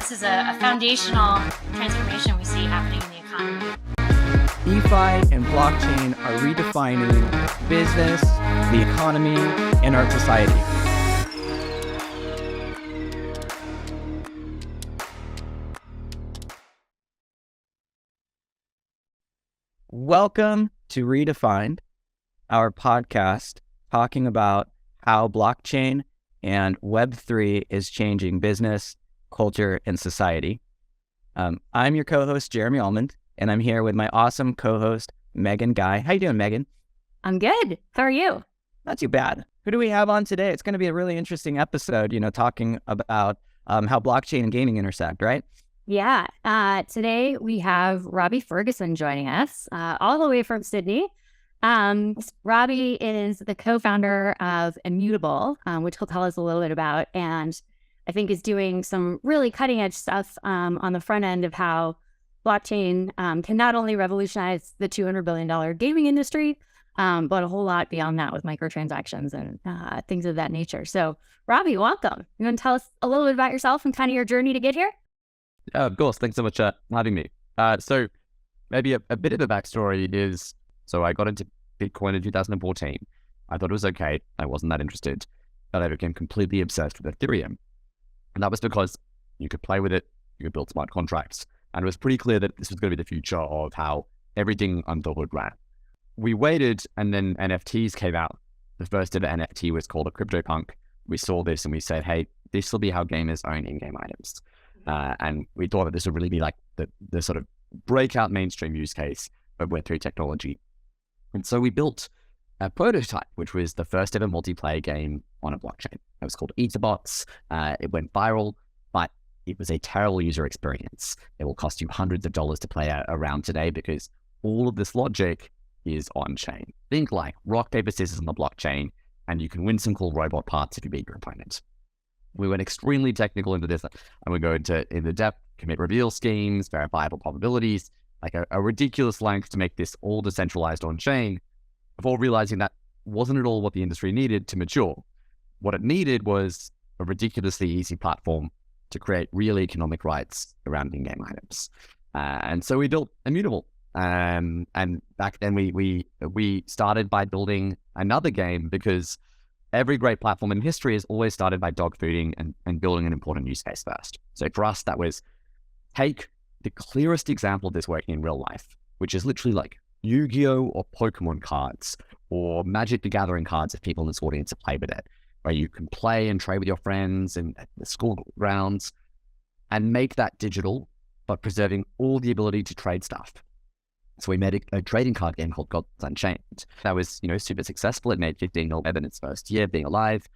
this is a foundational transformation we see happening in the economy. DeFi and blockchain are redefining business, the economy, and our society. Welcome to reDeFined, our podcast talking about how blockchain and Web3 is changing business, culture, and society. I'm your co-host, Jeremy Almond, and I'm here with my awesome co-host, Megan Guy. How you doing, Megan? I'm good. How are you? Not too bad. Who do we have on today? It's going to be a really interesting episode, talking about how blockchain and gaming intersect, right? Yeah. Today we have Robbie Ferguson joining us all the way from Sydney. Robbie is the co-founder of Immutable, which he'll tell us a little bit about, and I think is doing some really cutting edge stuff on the front end of how blockchain can not only revolutionize the $200 billion gaming industry, but a whole lot beyond that with microtransactions and things of that nature. So Robbie, welcome. You want to tell us a little bit about yourself and kind of your journey to get here? Of course. Thanks so much for having me. So maybe a bit of a backstory is, so I got into Bitcoin in 2014. I thought it was okay. I wasn't that interested, but I became completely obsessed with Ethereum. And that was because you could play with it, you could build smart contracts, and it was pretty clear that this was going to be the future of how everything under the hood ran. We waited, and then NFTs came out. The first ever NFT was called a CryptoPunk. We saw this and we said, hey, this will be how gamers own in-game items. And we thought that this would really be like the sort of breakout mainstream use case of Web3 technology. And so we built a prototype, which was the first ever multiplayer game on a blockchain. It was called Etherbots. It went viral, but it was a terrible user experience. It will cost you hundreds of dollars to play around today because all of this logic is on-chain. Think like rock, paper, scissors on the blockchain, and you can win some cool robot parts if you beat your opponent. We went extremely technical into this, and we go into depth, commit reveal schemes, verifiable probabilities, like a ridiculous length to make this all decentralized on-chain, before realizing that wasn't at all what the industry needed to mature. What it needed was a ridiculously easy platform to create real economic rights around in-game items. And so we built Immutable. And back then we started by building another game because every great platform in history has always started by dogfooding and building an important use case first. So for us, that was take the clearest example of this working in real life, which is literally like Yu-Gi-Oh! Or Pokemon cards or Magic the Gathering cards if people in this audience have played with it, where you can play and trade with your friends and at the school grounds and make that digital, but preserving all the ability to trade stuff. So we made a trading card game called Gods Unchained. That was, super successful. It made 15 million in its first year being alive.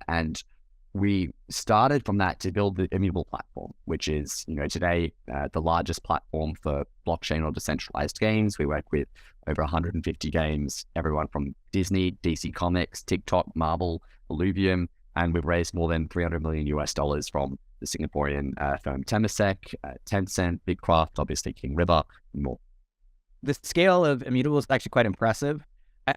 And we started from that to build the Immutable platform, which is, today the largest platform for blockchain or decentralized games. We work with over 150 games, everyone from Disney, DC Comics, TikTok, Marvel, Illuvium, and we've raised more than $300 million from the Singaporean firm Temasek, Tencent, BigCraft, obviously King River, and more. The scale of Immutable is actually quite impressive.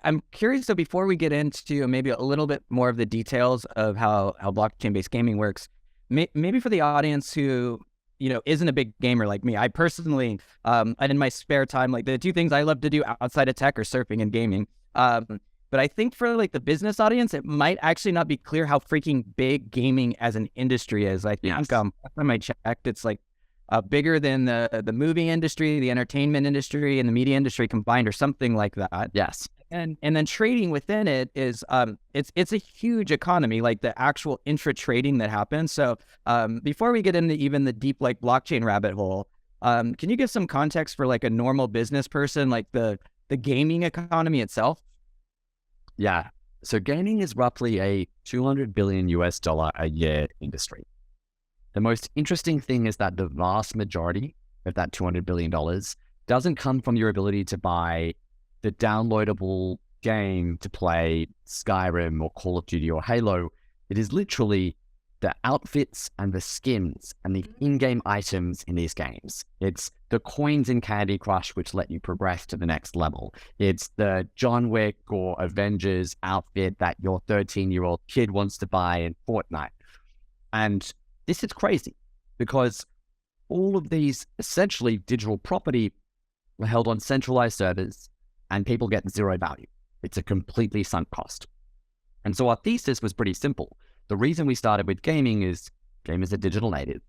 I'm curious, though, before we get into maybe a little bit more of the details of how blockchain-based gaming works, maybe for the audience who, isn't a big gamer like me, I personally, and in my spare time, like the two things I love to do outside of tech are surfing and gaming. But I think for like the business audience, it might actually not be clear how freaking big gaming as an industry is. I think last time I checked, it's like bigger than the movie industry, the entertainment industry, and the media industry combined, or something like that. Yes. And then trading within it is it's a huge economy, like the actual intra trading that happens. So before we get into even the deep like blockchain rabbit hole, can you give some context for like a normal business person, like the gaming economy itself? Yeah. So gaming is roughly a $200 billion a year industry. The most interesting thing is that the vast majority of that $200 billion doesn't come from your ability to buy the downloadable game to play Skyrim or Call of Duty or Halo. It is literally the outfits and the skins and the in-game items in these games. It's the coins in Candy Crush which let you progress to the next level. It's the John Wick or Avengers outfit that your 13-year-old kid wants to buy in Fortnite. And this is crazy because all of these essentially digital property are held on centralized servers and people get zero value. It's a completely sunk cost. And so our thesis was pretty simple. The reason we started with gaming is gamers are digital native.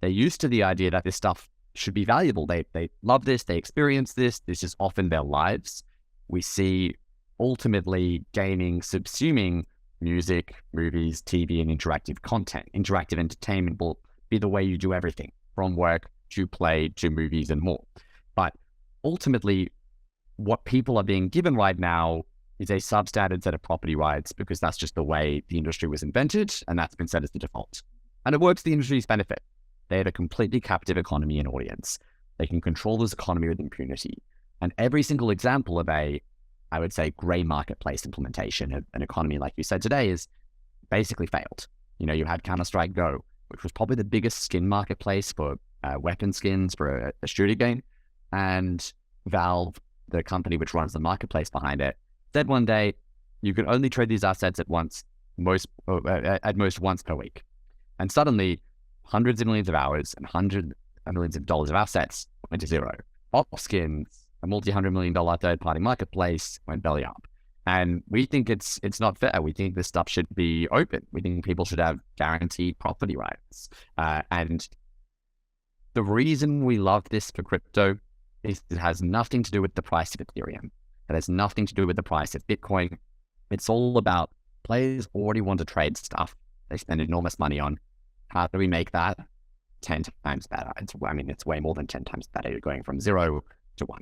They're used to the idea that this stuff should be valuable. They love this, they experience this. This is often their lives. We see ultimately gaming subsuming music, movies, TV, and interactive content. Interactive entertainment will be the way you do everything, from work to play to movies and more. But ultimately, what people are being given right now is a substandard set of property rights because that's just the way the industry was invented, and that's been set as the default. And it works to the industry's benefit. They have a completely captive economy and audience. They can control this economy with impunity. And every single example of a, I would say, gray marketplace implementation of an economy like you said today is basically failed. You know, you had Counter-Strike Go, which was probably the biggest skin marketplace for weapon skins for a shooter game. And Valve, the company which runs the marketplace behind it, said one day, you can only trade these assets at most once per week. And suddenly, hundreds of millions of hours and hundreds of millions of dollars of assets went to zero. Op skins, a multi-$100 million third-party marketplace, went belly up. And we think it's not fair. We think this stuff should be open. We think people should have guaranteed property rights. And the reason we love this for crypto is it has nothing to do with the price of Ethereum. It has nothing to do with the price of Bitcoin. It's all about players already want to trade stuff they spend enormous money on. How do we make that 10 times better? It's way more than 10 times better. You're going from 0 to 1.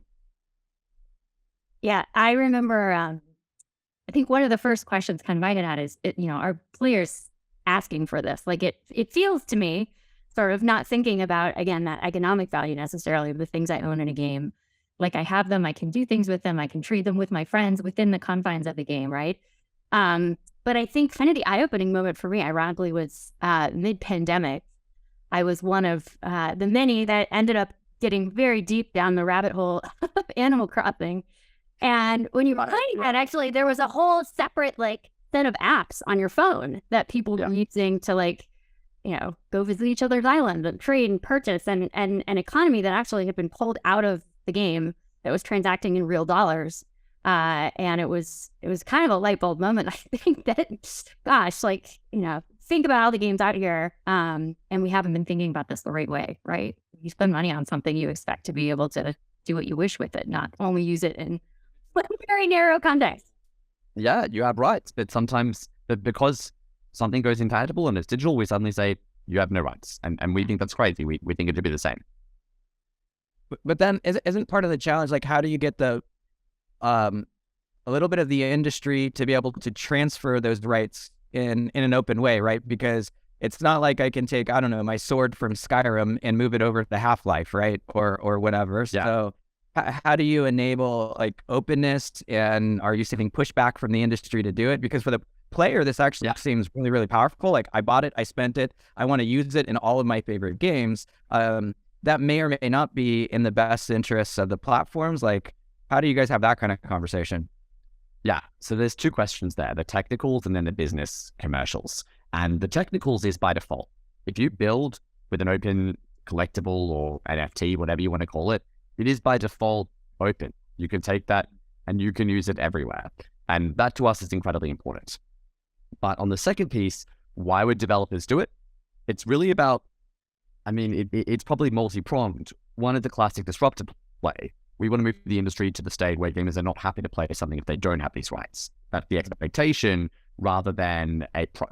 Yeah, I remember, I think one of the first questions kind of I get at is, are players asking for this? Like it feels to me, sort of not thinking about, again, that economic value necessarily of the things I own in a game. Like I have them, I can do things with them, I can trade them with my friends within the confines of the game, right? But I think kind of the eye-opening moment for me, ironically, was mid-pandemic. I was one of the many that ended up getting very deep down the rabbit hole of Animal Crossing. And when you were playing that, actually, there was a whole separate set of apps on your phone that people were using to go visit each other's island and trade and purchase, and an economy that actually had been pulled out of the game that was transacting in real dollars. And it was kind of a light bulb moment. I think that, gosh, think about all the games out here. And we haven't been thinking about this the right way, right? You spend money on something, you expect to be able to do what you wish with it, not only use it in very narrow context. Yeah, you have rights, but sometimes because something goes intangible and it's digital, we suddenly say you have no rights. And we think that's crazy. We think it should be the same. But then isn't part of the challenge, how do you get the a little bit of the industry to be able to transfer those rights in an open way, right? Because it's not like I can take, I don't know, my sword from Skyrim and move it over to Half-Life, right? Or whatever. Yeah. So how do you enable openness, and are you seeing pushback from the industry to do it? Because for the player, this actually seems really, really powerful. I bought it, I spent it, I want to use it in all of my favorite games. That may or may not be in the best interests of the platforms. How do you guys have that kind of conversation? Yeah, so there's two questions there, the technicals and then the business commercials. And the technicals is by default. If you build with an open collectible or NFT, whatever you want to call it, it is by default open. You can take that and you can use it everywhere. And that to us is incredibly important. But on the second piece, why would developers do it? It's really about, it's probably multi-pronged. One is the classic disruptor play. We want to move the industry to the stage where gamers are not happy to play something if they don't have these rights. That's the expectation rather than a pro.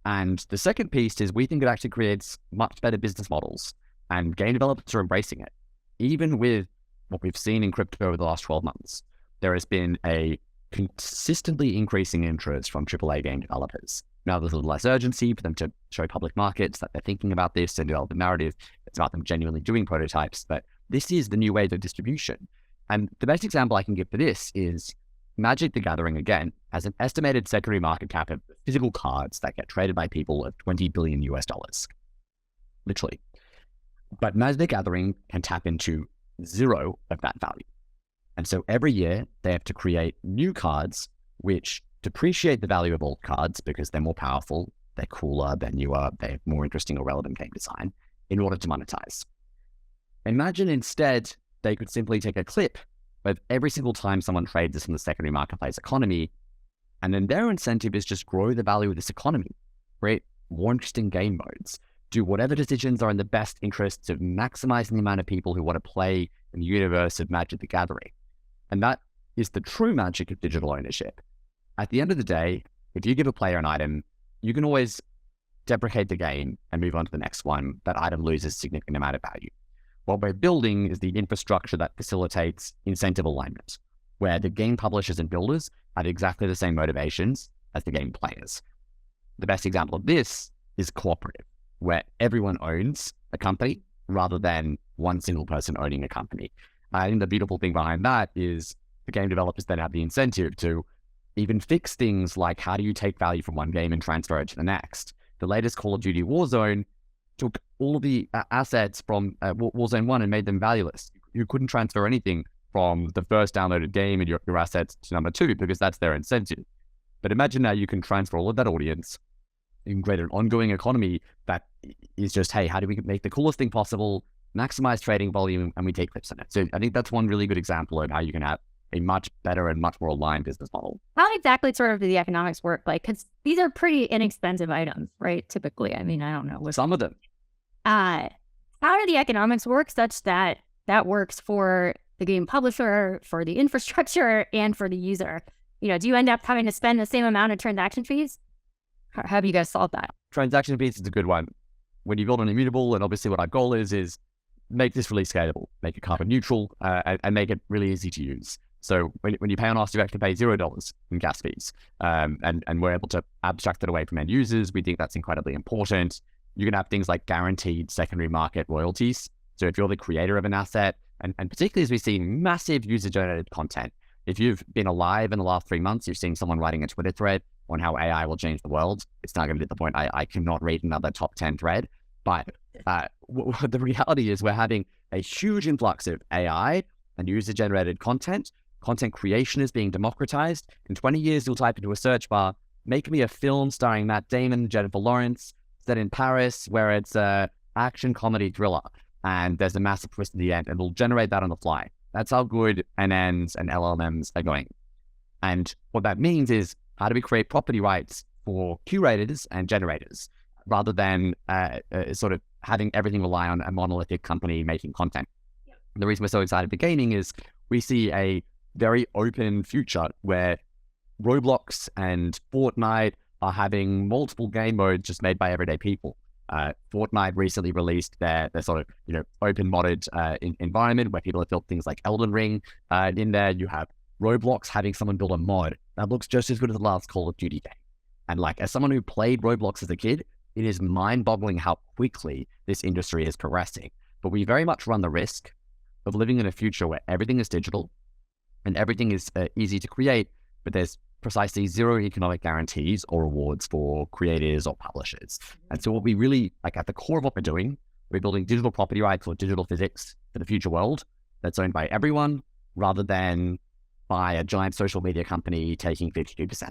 And the second piece is we think it actually creates much better business models, and game developers are embracing it. Even with what we've seen in crypto over the last 12 months, there has been a consistently increasing interest from AAA game developers. Now there's a little less urgency for them to show public markets that they're thinking about this and develop a narrative. It's about them genuinely doing prototypes, but this is the new wave of distribution. And the best example I can give for this is Magic the Gathering, again, has an estimated secondary market cap of physical cards that get traded by people of $20 billion US. Literally. But Magic the Gathering can tap into zero of that value. And so every year they have to create new cards which depreciate the value of old cards because they're more powerful, they're cooler, they're newer, they have more interesting or relevant game design in order to monetize. Imagine instead they could simply take a clip of every single time someone trades this in the secondary marketplace economy, and then their incentive is just grow the value of this economy, create more interesting game modes, do whatever decisions are in the best interests of maximizing the amount of people who want to play in the universe of Magic the Gathering. And that is the true magic of digital ownership. At the end of the day, if you give a player an item, you can always deprecate the game and move on to the next one. That item loses a significant amount of value. What we're building is the infrastructure that facilitates incentive alignment, where the game publishers and builders have exactly the same motivations as the game players. The best example of this is cooperative, where everyone owns a company rather than one single person owning a company. I think the beautiful thing behind that is the game developers then have the incentive to even fix things like how do you take value from one game and transfer it to the next. The latest Call of Duty Warzone took all of the assets from Warzone 1 and made them valueless. You couldn't transfer anything from the first downloaded game and your assets to number 2 because that's their incentive. But imagine now you can transfer all of that audience and create an ongoing economy that is just, hey, how do we make the coolest thing possible, maximize trading volume, and we take clips on it. So I think that's one really good example of how you can have a much better and much more aligned business model. How exactly sort of do the economics work? Like, because these are pretty inexpensive items, right? Typically, I mean, I don't know. Some of them. How do the economics work such that that works for the game publisher, for the infrastructure, and for the user? You know, do you end up having to spend the same amount of transaction fees? How have you guys solved that? Transaction fees is a good one. When you build an immutable, and obviously what our goal is make this really scalable, make it carbon neutral, and make it really easy to use. So when you pay on us, you actually pay $0 in gas fees. And we're able to abstract that away from end users. We think that's incredibly important. You can have things like guaranteed secondary market royalties. So if you're the creator of an asset, and particularly as we see massive user-generated content, if you've been alive in the last 3 months, you've seen someone writing a Twitter thread on how AI will change the world. It's not going to be at the point I cannot read another top 10 thread. But the reality is we're having a huge influx of AI and user-generated content. Content creation is being democratized. In 20 years, you'll type into a search bar, make me a film starring Matt Damon, Jennifer Lawrence, set in Paris, where it's a action comedy thriller. And there's a massive twist at the end, and we'll generate that on the fly. That's how good NNs and LLMs are going. And what that means is, how do we create property rights for curators and generators, rather than sort of having everything rely on a monolithic company making content? Yep. The reason we're so excited for gaming is we see a very open future where Roblox and Fortnite are having multiple game modes just made by everyday people. Fortnite recently released their sort of open modded environment where people have built things like Elden Ring. In there, you have Roblox having someone build a mod that looks just as good as the last Call of Duty game. And like, as someone who played Roblox as a kid, it is mind-boggling how quickly this industry is progressing. But we very much run the risk of living in a future where everything is digital and everything is easy to create, but there's precisely zero economic guarantees or rewards for creators or publishers. And so what we really, like at the core of what we're doing, we're building digital property rights or digital physics for the future world that's owned by everyone rather than by a giant social media company taking 52%.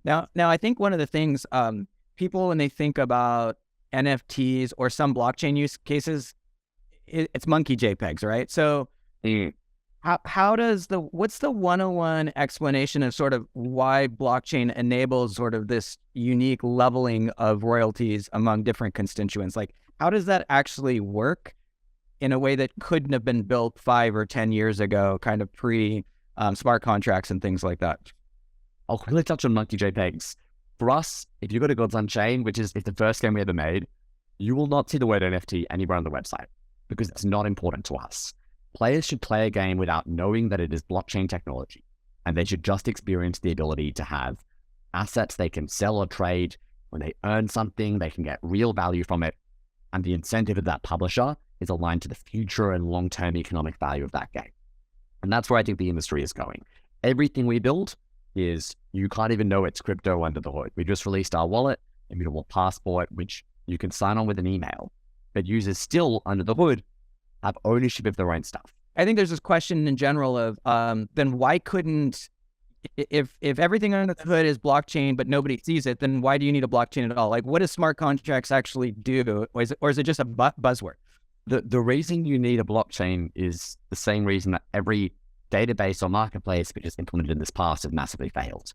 Now, I think one of the things people, when they think about NFTs or some blockchain use cases, it's monkey JPEGs, right? So what's the 101 explanation of sort of why blockchain enables sort of this unique leveling of royalties among different constituents? Like, how does that actually work in a way that couldn't have been built 5 or 10 years ago, kind of pre smart contracts and things like that? I'll quickly touch on monkey JPEGs. For us, if you go to God's Unchained, which is the first game we ever made, you will not see the word NFT anywhere on the website because it's not important to us. Players should play a game without knowing that it is blockchain technology, and they should just experience the ability to have assets they can sell or trade. When they earn something, they can get real value from it, and the incentive of that publisher is aligned to the future and long-term economic value of that game. And that's where I think the industry is going. Everything we build is, you can't even know it's crypto under the hood. We just released our wallet, Immutable Passport, which you can sign on with an email, but users still under the hood have ownership of their own stuff. I think there's this question in general of then why couldn't, if everything under the hood is blockchain but nobody sees it, then why do you need a blockchain at all? Like, what does smart contracts actually do, or is it just a buzzword? The reason you need a blockchain is the same reason that every database or marketplace which is implemented in this past has massively failed.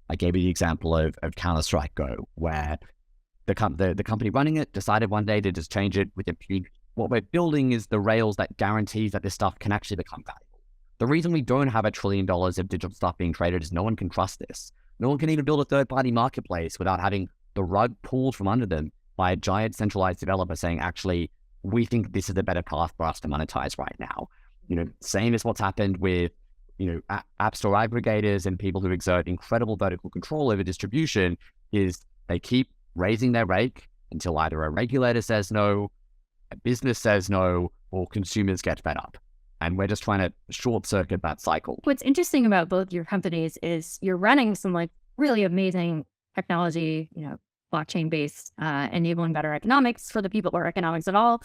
I gave you the example of Counter-Strike Go, where the company running it decided one day to just change it with impunity. What we're building is the rails that guarantees that this stuff can actually become valuable. The reason we don't have $1 trillion of digital stuff being traded is no one can trust this. No one can even build a third-party marketplace without having the rug pulled from under them by a giant centralized developer saying, actually, we think this is a better path for us to monetize right now. Same as what's happened with, app store aggregators and people who exert incredible vertical control over distribution is they keep raising their rake until either a regulator says no, a business says no, or consumers get fed up. And we're just trying to short circuit that cycle. What's interesting about both your companies is you're running some like really amazing technology, blockchain based, enabling better economics for the people or economics at all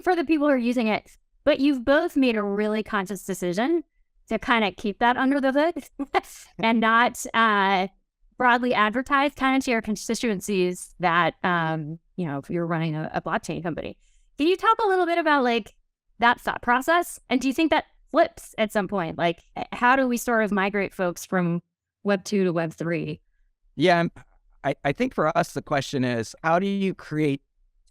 for the people who are using it. But you've both made a really conscious decision to kind of keep that under the hood and not broadly advertise kind of to your constituencies that, if you're running a blockchain company. Can you talk a little bit about like that thought process? And do you think that flips at some point? Like, how do we sort of migrate folks from Web 2 to Web 3? Yeah, I think for us, the question is, how do you create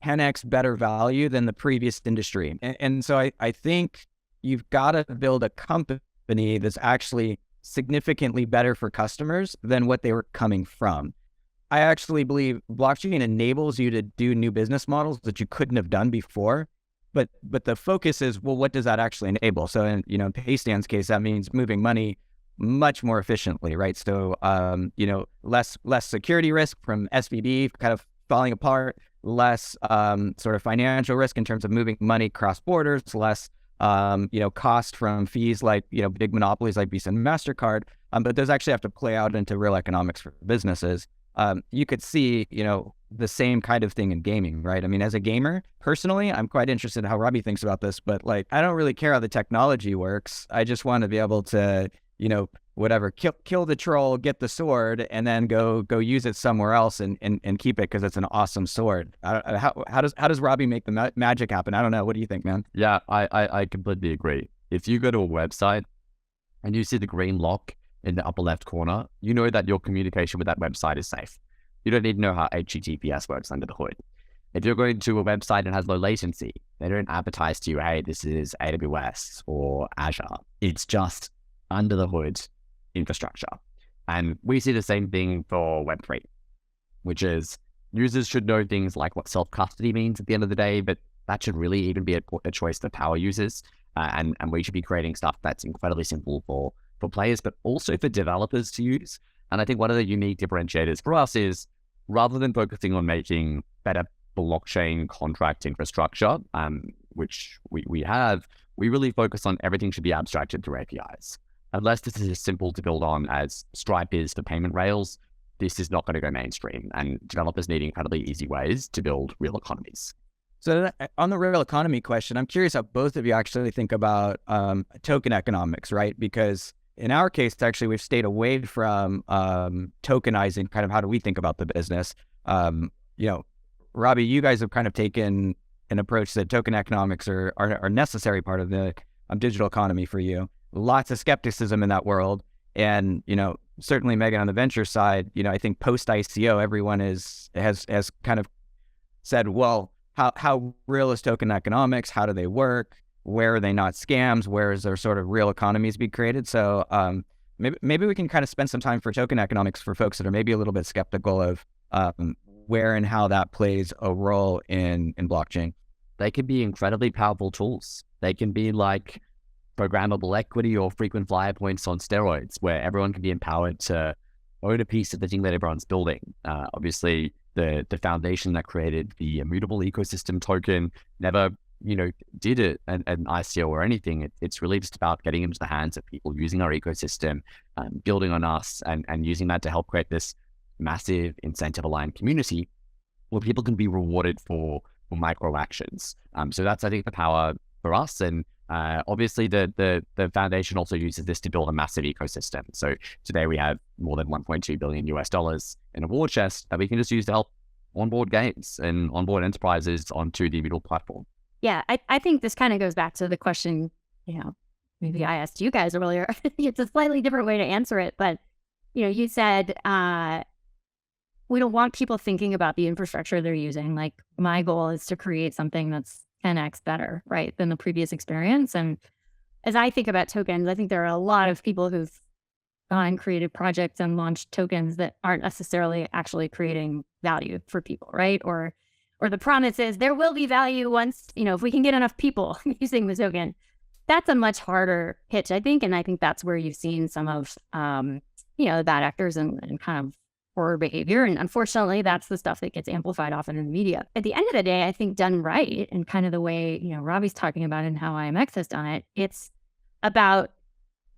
10x better value than the previous industry? And so I think you've got to build a company that's actually significantly better for customers than what they were coming from. I actually believe blockchain enables you to do new business models that you couldn't have done before. But the focus is, well, what does that actually enable? So in Paystand's case, that means moving money much more efficiently, right? So less security risk from SVB kind of falling apart, less sort of financial risk in terms of moving money across borders, less cost from fees like big monopolies like Visa and MasterCard. But those actually have to play out into real economics for businesses. You could see, the same kind of thing in gaming, right? I mean, as a gamer, personally, I'm quite interested in how Robbie thinks about this, but like, I don't really care how the technology works. I just want to be able to, whatever, kill the troll, get the sword, and then go use it somewhere else and keep it because it's an awesome sword. How does Robbie make the magic happen? I don't know. What do you think, man? Yeah, I completely agree. If you go to a website and you see the green lock in the upper left corner, you know that your communication with that website is safe. You don't need to know how HTTPS works under the hood. If you're going to a website and has low latency, they don't advertise to you, hey, this is AWS or Azure. It's just under the hood infrastructure. And we see the same thing for Web3, which is users should know things like what self-custody means at the end of the day, but that should really even be a choice for power users. And we should be creating stuff that's incredibly simple for players, but also for developers to use. And I think one of the unique differentiators for us is, rather than focusing on making better blockchain contract infrastructure, which we have, we really focus on everything should be abstracted through APIs. Unless this is as simple to build on as Stripe is for payment rails, this is not going to go mainstream. And developers need incredibly easy ways to build real economies. So on the real economy question, I'm curious how both of you actually think about token economics, right? Because in our case, actually, we've stayed away from tokenizing kind of how do we think about the business. Robbie, you guys have kind of taken an approach that token economics are a necessary part of the digital economy for you. Lots of skepticism in that world. And, certainly Megan on the venture side, I think post ICO, everyone has kind of said, well, how real is token economics? How do they work? Where are they not scams? Where is there sort of real economies be created? So maybe we can kind of spend some time for token economics for folks that are maybe a little bit skeptical of where and how that plays a role in blockchain. They can be incredibly powerful tools. They can be like programmable equity or frequent flyer points on steroids, where everyone can be empowered to own a piece of the thing that everyone's building. Obviously, the foundation that created the Immutable ecosystem token never did an ICO or anything. It's really just about getting into the hands of people using our ecosystem, building on us, and using that to help create this massive incentive-aligned community where people can be rewarded for micro actions. So that's, I think, the power for us. And obviously, the foundation also uses this to build a massive ecosystem. So today we have more than $1.2 billion in a war chest that we can just use to help onboard games and onboard enterprises onto the Immutable platform. Yeah, I think this kind of goes back to the question, maybe I asked you guys earlier. It's a slightly different way to answer it, but you said we don't want people thinking about the infrastructure they're using. Like, my goal is to create something that's 10x better, right, than the previous experience. And as I think about tokens, I think there are a lot of people who've gone and created projects and launched tokens that aren't necessarily actually creating value for people, right? Or the promise is there will be value once, if we can get enough people using the token. That's a much harder pitch, I think. And I think that's where you've seen some of, the bad actors and kind of poor behavior. And unfortunately, that's the stuff that gets amplified often in the media. At the end of the day, I think done right, and kind of the way, Robbie's talking about and how IMX has done it, it's about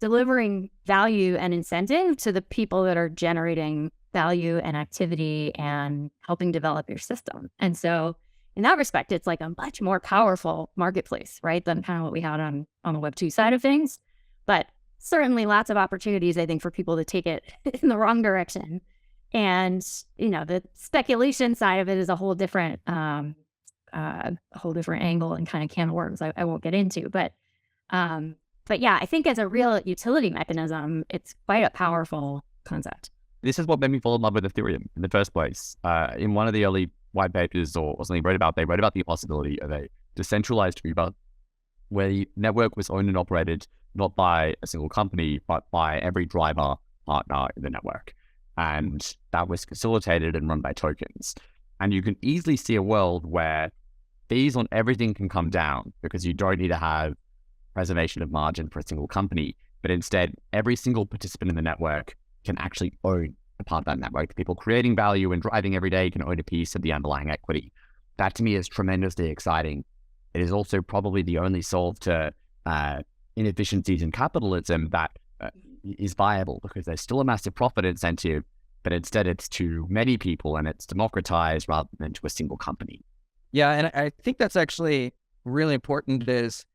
delivering value and incentive to the people that are generating value and activity and helping develop your system. And so in that respect, it's like a much more powerful marketplace, right, than kind of what we had on the Web2 side of things. But certainly lots of opportunities, I think, for people to take it in the wrong direction. And, the speculation side of it is a whole different angle and kind of can of worms I won't get into. But yeah, I think as a real utility mechanism, it's quite a powerful concept. This is what made me fall in love with Ethereum in the first place. In one of the early white papers or something they wrote about the possibility of a decentralized Uber, where the network was owned and operated not by a single company, but by every driver partner in the network. And that was facilitated and run by tokens. And you can easily see a world where fees on everything can come down because you don't need to have preservation of margin for a single company, but instead every single participant in the network can actually own a part of that network. The people creating value and driving every day can own a piece of the underlying equity. That to me is tremendously exciting. It is also probably the only solve to inefficiencies in capitalism that is viable, because there's still a massive profit incentive, but instead it's to many people and it's democratized rather than to a single company. Yeah, and I think that's actually really important, is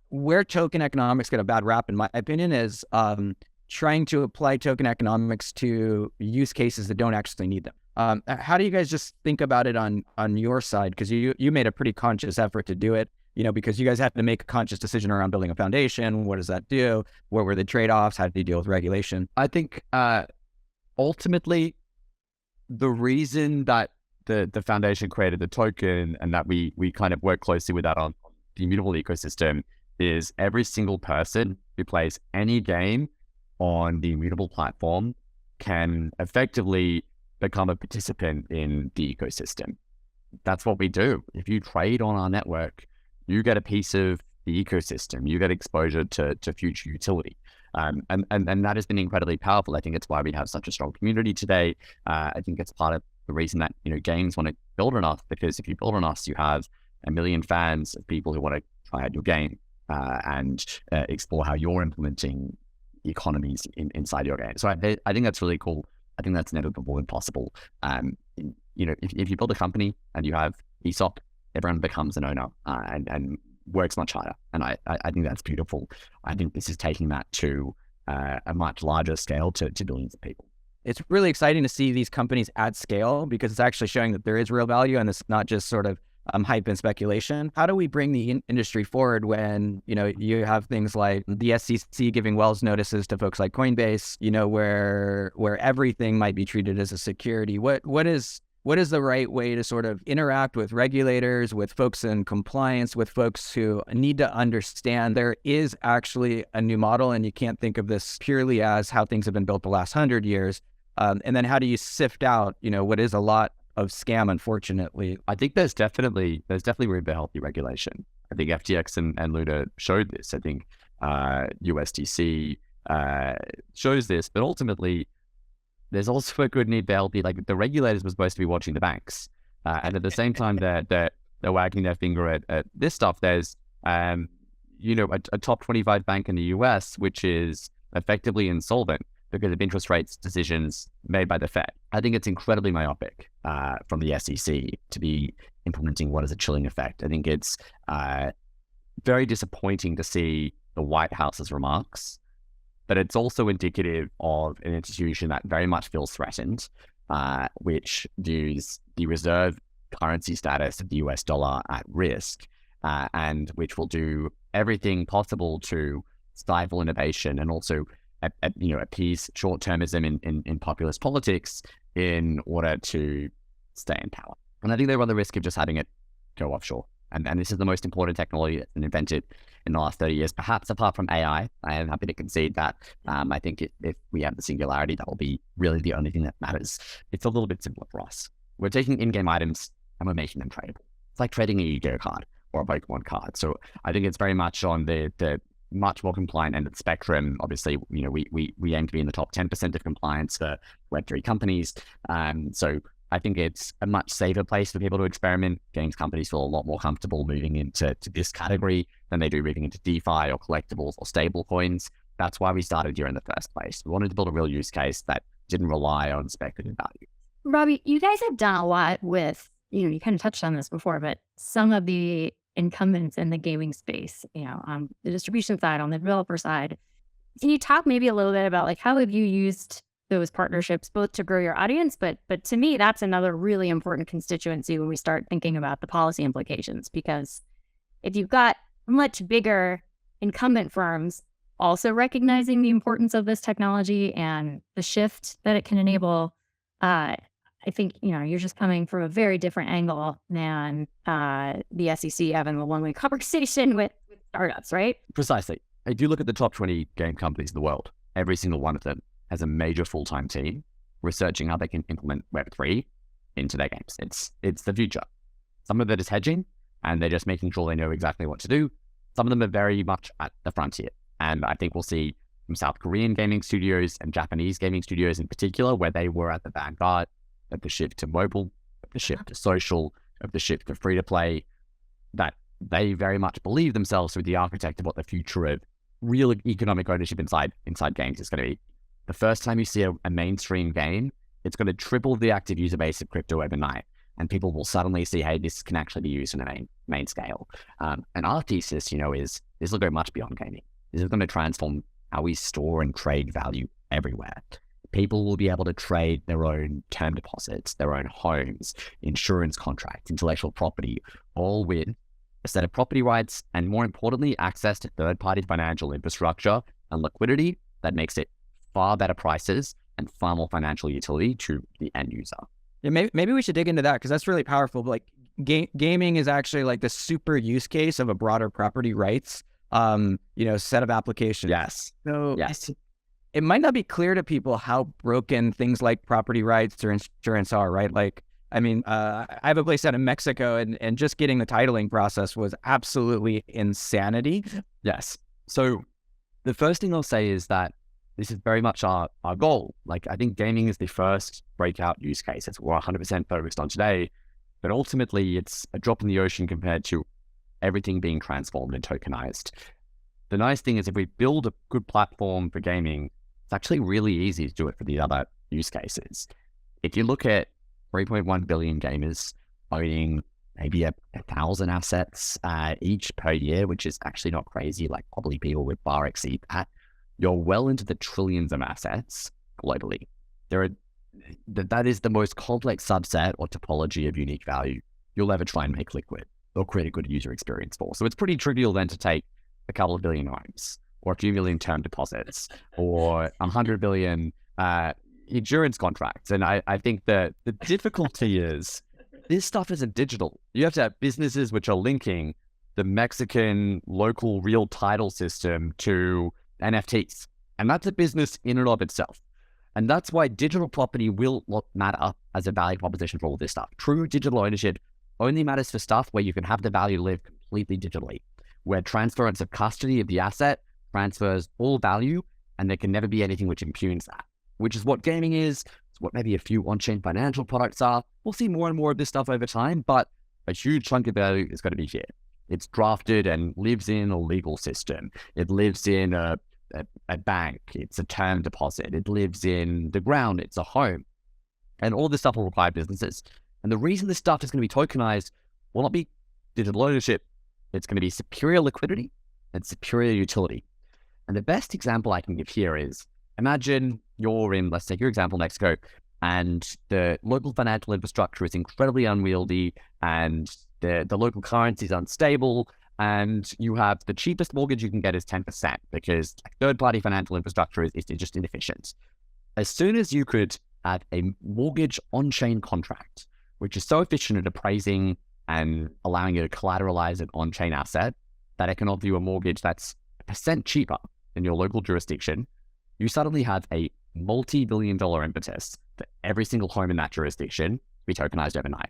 where token economics get a bad rap, in my opinion, is trying to apply token economics to use cases that don't actually need them. How do you guys just think about it on your side? Because you made a pretty conscious effort to do it, because you guys had to make a conscious decision around building a foundation. What does that do? What were the trade-offs? How did you deal with regulation? I think ultimately the reason that the foundation created the token and that we kind of work closely with that on the Immutable ecosystem is every single person who plays any game on the Immutable platform can effectively become a participant in the ecosystem. That's what we do. If you trade on our network, you get a piece of the ecosystem, you get exposure to future utility. And that has been incredibly powerful. I think it's why we have such a strong community today. I think it's part of the reason that, games want to build on us, because if you build on us, you have 1 million fans of people who want to try out your game and explore how you're implementing economies inside your game. So I think that's really cool. I think that's never before possible. If you build a company and you have ESOP, everyone becomes an owner and works much harder. And I think that's beautiful. I think this is taking that to a much larger scale to billions of people. It's really exciting to see these companies at scale, because it's actually showing that there is real value and it's not just sort of hype and speculation. How do we bring the industry forward when, you have things like the SEC giving Wells notices to folks like Coinbase, where everything might be treated as a security? What is the right way to sort of interact with regulators, with folks in compliance, with folks who need to understand there is actually a new model and you can't think of this purely as how things have been built the last 100 years? And then how do you sift out, what is a lot of scam, unfortunately? I think there's definitely room for healthy regulation. I think FTX and Luna showed this. I think USDC shows this, but ultimately there's also a good need for healthy, like the regulators were supposed to be watching the banks. And at the same time they're wagging their finger at this stuff. There's, a top 25 bank in the US, which is effectively insolvent because of interest rates decisions made by the Fed. I think it's incredibly myopic from the SEC to be implementing what is a chilling effect. I think it's very disappointing to see the White House's remarks, but it's also indicative of an institution that very much feels threatened, which views the reserve currency status of the US dollar at risk. and which will do everything possible to stifle innovation and also appease short-termism in populist politics in order to stay in power. And I think they run the risk of just having it go offshore. And this is the most important technology that's been invented in the last 30 years, perhaps apart from AI. I am happy to concede that. I think if we have the singularity, that will be really the only thing that matters. It's a little bit simpler for us. We're taking in-game items and we're making them tradable. It's like trading a Yu-Gi-Oh card or a Pokemon card. So I think it's very much on the much more compliant end of the spectrum. Obviously, we aim to be in the top 10% of compliance for Web3 companies. So I think it's a much safer place for people to experiment. Games companies feel a lot more comfortable moving into this category than they do moving into DeFi or collectibles or stable coins. That's why we started here in the first place. We wanted to build a real use case that didn't rely on speculative value. Robbie, you guys have done a lot with, you kind of touched on this before, but some of the incumbents in the gaming space, on the distribution side, on the developer side. Can you talk maybe a little bit about like how have you used those partnerships both to grow your audience, but to me, that's another really important constituency when we start thinking about the policy implications, because if you've got much bigger incumbent firms also recognizing the importance of this technology and the shift that it can enable, I think, you're just coming from a very different angle than the SEC having a one-way conversation with startups, right? Precisely. I do look at the top 20 game companies in the world. Every single one of them has a major full-time team researching how they can implement Web3 into their games. It's the future. Some of it is hedging, and they're just making sure they know exactly what to do. Some of them are very much at the frontier. And I think we'll see from South Korean gaming studios and Japanese gaming studios in particular, where they were at the vanguard of the shift to mobile, of the shift to social, of the shift to free-to-play, that they very much believe themselves to be the architect of what the future of real economic ownership inside games is going to be. The first time you see a mainstream game, it's going to triple the active user base of crypto overnight. And people will suddenly see, hey, this can actually be used in a main scale. And our thesis, is this will go much beyond gaming. This is going to transform how we store and trade value everywhere. People will be able to trade their own term deposits, their own homes, insurance contracts, intellectual property, all with a set of property rights, and more importantly, access to third-party financial infrastructure and liquidity that makes it far better prices and far more financial utility to the end user. Yeah, maybe we should dig into that because that's really powerful. Like gaming is actually like the super use case of a broader property rights, set of applications. Yes. So yes. It might not be clear to people how broken things like property rights or insurance are, right? Like, I have a place out in Mexico and just getting the titling process was absolutely insanity. Yes. So the first thing I'll say is that this is very much our goal. Like, I think gaming is the first breakout use case. It's what we're 100% focused on today. But ultimately, it's a drop in the ocean compared to everything being transformed and tokenized. The nice thing is if we build a good platform for gaming, it's actually really easy to do it for the other use cases. If you look at 3.1 billion gamers owning maybe 1,000 assets each per year, which is actually not crazy, like probably people would far exceed that. You're well into the trillions of assets globally. That is the most complex subset or topology of unique value you'll ever try and make liquid or create a good user experience for. So it's pretty trivial then to take a couple of billion homes or a few million term deposits or 100 billion insurance contracts. And I think that the difficulty is this stuff isn't digital. You have to have businesses which are linking the Mexican local real title system to NFTs. And that's a business in and of itself. And that's why digital property will not matter as a value proposition for all this stuff. True digital ownership only matters for stuff where you can have the value live completely digitally, where transference of custody of the asset transfers all value, and there can never be anything which impugns that, which is what gaming is. It's what maybe a few on-chain financial products are. We'll see more and more of this stuff over time, but a huge chunk of value is going to be here. It's drafted and lives in a legal system. It lives in a bank. It's a term deposit. It lives in the ground. It's a home. And all this stuff will require businesses. And the reason this stuff is going to be tokenized will not be digital ownership. It's going to be superior liquidity and superior utility. And the best example I can give here is, imagine you're in, let's take your example, Mexico, and the local financial infrastructure is incredibly unwieldy, and the local currency is unstable, and you have the cheapest mortgage you can get is 10% because third-party financial infrastructure is just inefficient. As soon as you could have a mortgage on-chain contract, which is so efficient at appraising and allowing you to collateralize an on-chain asset, that it can offer you a mortgage that's 1% cheaper in your local jurisdiction, you suddenly have a multi-billion-dollar impetus for every single home in that jurisdiction to be tokenized overnight.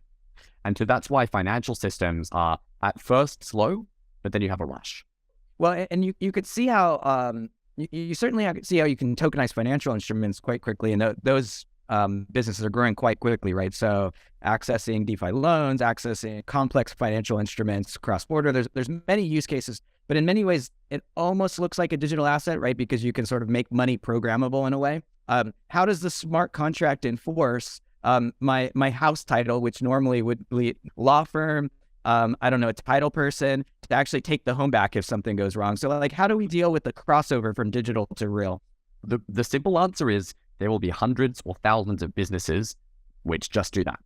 And so that's why financial systems are at first slow, but then you have a rush. Well, and you could see how you certainly see how you can tokenize financial instruments quite quickly, and those businesses are growing quite quickly, right? So accessing DeFi loans, accessing complex financial instruments cross-border. There's many use cases, but in many ways, it almost looks like a digital asset, right? Because you can sort of make money programmable in a way. How does the smart contract enforce my house title, which normally would be law firm, I don't know, a title person, to actually take the home back if something goes wrong? So like, how do we deal with the crossover from digital to real? The simple answer is there will be hundreds or thousands of businesses which just do that.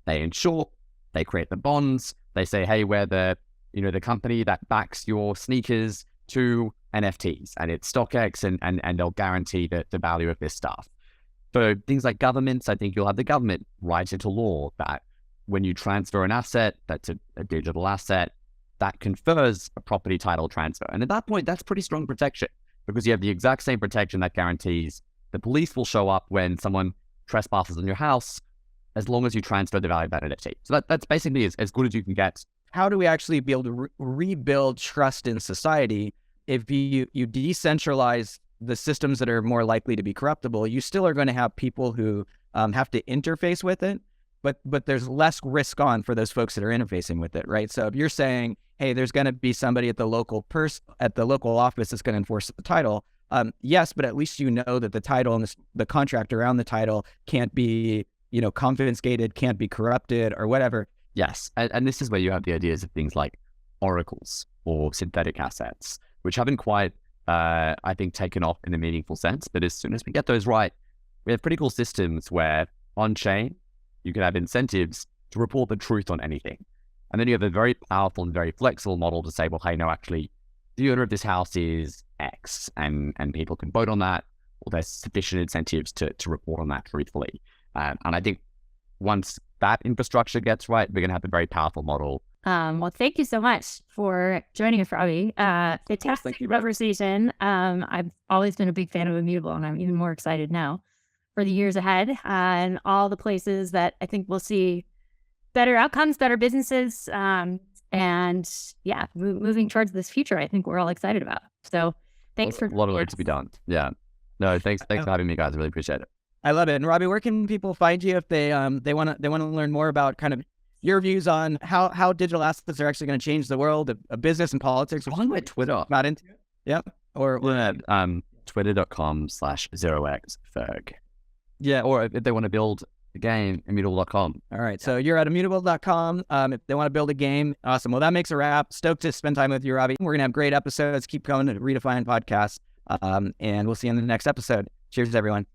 They insure, they create the bonds, they say, hey, we're the company that backs your sneakers to NFTs, and it's StockX, and they'll guarantee the value of this stuff. For things like governments, I think you'll have the government write into law that when you transfer an asset that's a digital asset, that confers a property title transfer. And at that point, that's pretty strong protection, because you have the exact same protection that guarantees the police will show up when someone trespasses on your house, as long as you transfer the value of that NFT. So that's basically as good as you can get. How do we actually be able to rebuild trust in society if you decentralize the systems that are more likely to be corruptible? You still are going to have people who have to interface with it, but there's less risk on for those folks that are interfacing with it, right? So if you're saying, hey, there's going to be somebody at the local office that's going to enforce the title, yes, but at least you know that the title and the contract around the title can't be confiscated, can't be corrupted or whatever. Yes, and this is where you have the ideas of things like oracles or synthetic assets, which haven't quite, I think, taken off in a meaningful sense. But as soon as we get those right, we have pretty cool systems where on-chain, you can have incentives to report the truth on anything. And then you have a very powerful and very flexible model to say, well, hey, no, actually, the owner of this house is X, and people can vote on that, or there's sufficient incentives to report on that truthfully. And I think once that infrastructure gets right, we're going to have a very powerful model. Well, thank you so much for joining us, Robbie. Fantastic conversation. I've always been a big fan of Immutable, and I'm even more excited now for the years ahead and all the places that I think we'll see better outcomes, better businesses, and yeah, moving towards this future I think we're all excited about. So thanks for a lot of work to be done. Yeah. No, thanks for having me, guys. I really appreciate it. I love it. And Robbie, where can people find you if they want to learn more about kind of your views on how digital assets are actually going to change the world of business and politics? On my Twitter. Not into it. Yep. Or twitter.com/0xferg. Yeah. Or if they want to build a game, immutable.com. All right. So you're at immutable.com. If they want to build a game, awesome. Well, that makes a wrap. Stoked to spend time with you, Robbie. We're going to have great episodes. Keep going to reDeFined podcast. And we'll see you in the next episode. Cheers, everyone.